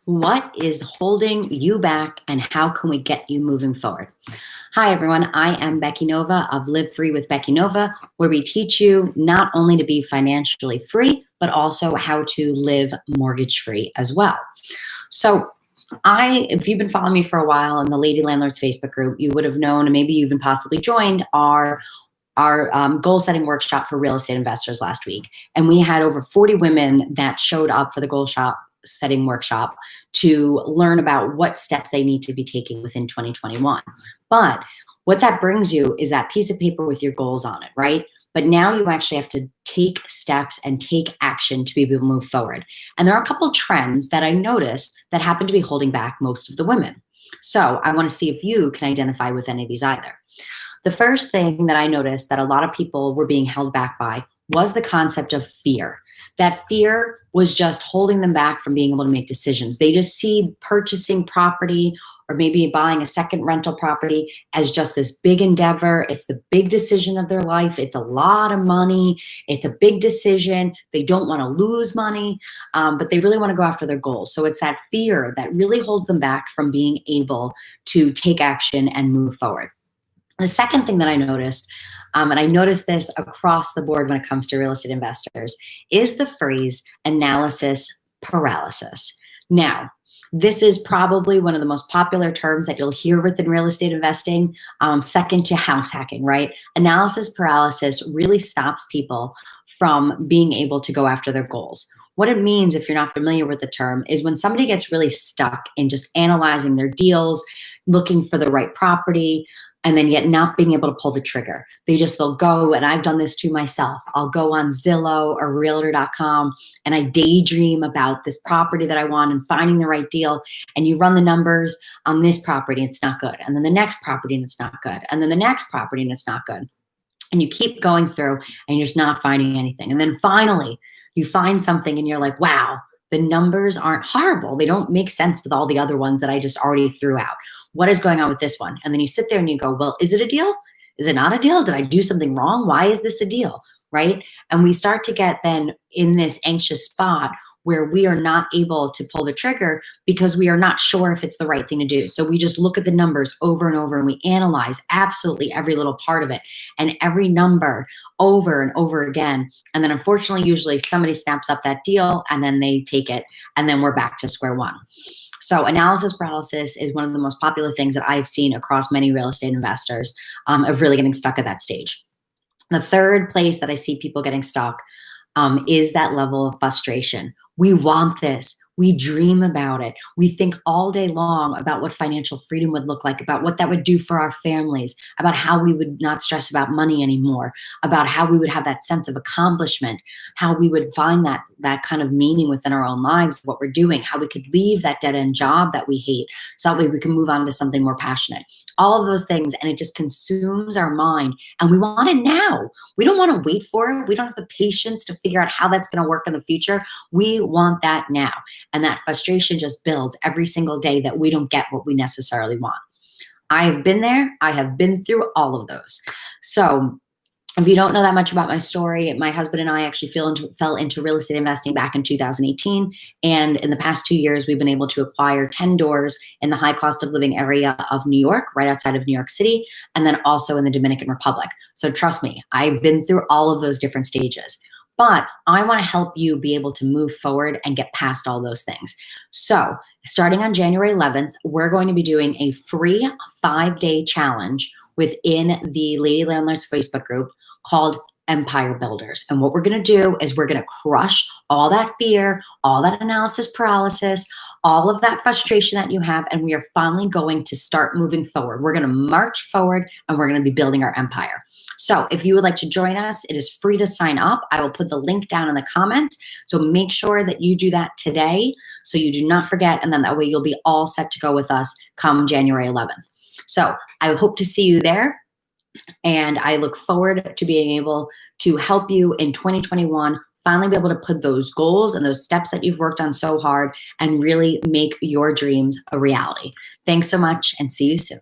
What is holding you back and how can we get you moving forward? Hi, everyone. I am Becky Nova of Live Free with Becky Nova, where we teach you not only to be financially free, but also how to live mortgage free as well. So, if you've been following me for a while in the Lady Landlords Facebook group, you would have known, and maybe you even possibly joined our goal setting workshop for real estate investors last week. And we had over 40 women that showed up for the setting workshop to learn about what steps they need to be taking within 2021. But what that brings you is that piece of paper with your goals on it, right? But now you actually have to take steps and take action to be able to move forward. And there are a couple trends that I noticed that happen to be holding back most of the women. So I want to see if you can identify with any of these either. The first thing that I noticed that a lot of people were being held back by was the concept of fear. That fear was just holding them back from being able to make decisions. They just see purchasing property or maybe buying a second rental property as just this big endeavor. It's the big decision of their life. It's a lot of money. It's a big decision. They don't want to lose money, but they really want to go after their goals. So it's that fear that really holds them back from being able to take action and move forward. The second thing that I noticed, and I noticed this across the board when it comes to real estate investors, is the phrase analysis paralysis. Now, this is probably one of the most popular terms that you'll hear within real estate investing, second to house hacking, right? Analysis paralysis really stops people from being able to go after their goals. What it means, if you're not familiar with the term, is when somebody gets really stuck in just analyzing their deals, looking for the right property, and then yet not being able to pull the trigger. They'll go, and I've done this to myself. I'll go on Zillow or Realtor.com and I daydream about this property that I want and finding the right deal. And you run the numbers on this property, and it's not good. And then the next property, and it's not good. And then the next property, and it's not good. And you keep going through and you're just not finding anything. And then finally, you find something and you're like, wow, the numbers aren't horrible. They don't make sense with all the other ones that I just already threw out. What is going on with this one? And then you sit there and you go, well, is it a deal? Is it not a deal? Did I do something wrong? Why is this a deal? Right? And we start to get then in this anxious spot where we are not able to pull the trigger because we are not sure if it's the right thing to do. So we just look at the numbers over and over and we analyze absolutely every little part of it and every number over and over again. And then unfortunately, usually somebody snaps up that deal and then they take it and then we're back to square one. So analysis paralysis is one of the most popular things that I've seen across many real estate investors of really getting stuck at that stage. The third place that I see people getting stuck is that level of frustration. We want this. We dream about it. We think all day long about what financial freedom would look like, about what that would do for our families, about how we would not stress about money anymore, about how we would have that sense of accomplishment, how we would find that kind of meaning within our own lives, what we're doing, how we could leave that dead-end job that we hate so that way we can move on to something more passionate. All of those things, and it just consumes our mind, and we want it now. We don't want to wait for it. We don't have the patience to figure out how that's going to work in the future. We want that now. And that frustration just builds every single day that we don't get what we necessarily want. I have been there. I have been through all of those. So if you don't know that much about my story, my husband and I actually fell into real estate investing back in 2018. And in the past 2 years, we've been able to acquire 10 doors in the high cost of living area of New York, right outside of New York City, and then also in the Dominican Republic. So trust me, I've been through all of those different stages. But I want to help you be able to move forward and get past all those things. So starting on January 11th, we're going to be doing a free 5-day challenge within the Lady Landlords Facebook group called Empire Builders. And what we're going to do is we're going to crush all that fear, all that analysis paralysis, all of that frustration that you have, and we are finally going to start moving forward. We're going to march forward and we're going to be building our empire. So if you would like to join us, it is free to sign up. I will put the link down in the comments. So make sure that you do that today so you do not forget. And then that way you'll be all set to go with us come January 11th. So I hope to see you there. And I look forward to being able to help you in 2021 finally be able to put those goals and those steps that you've worked on so hard and really make your dreams a reality. Thanks so much and see you soon.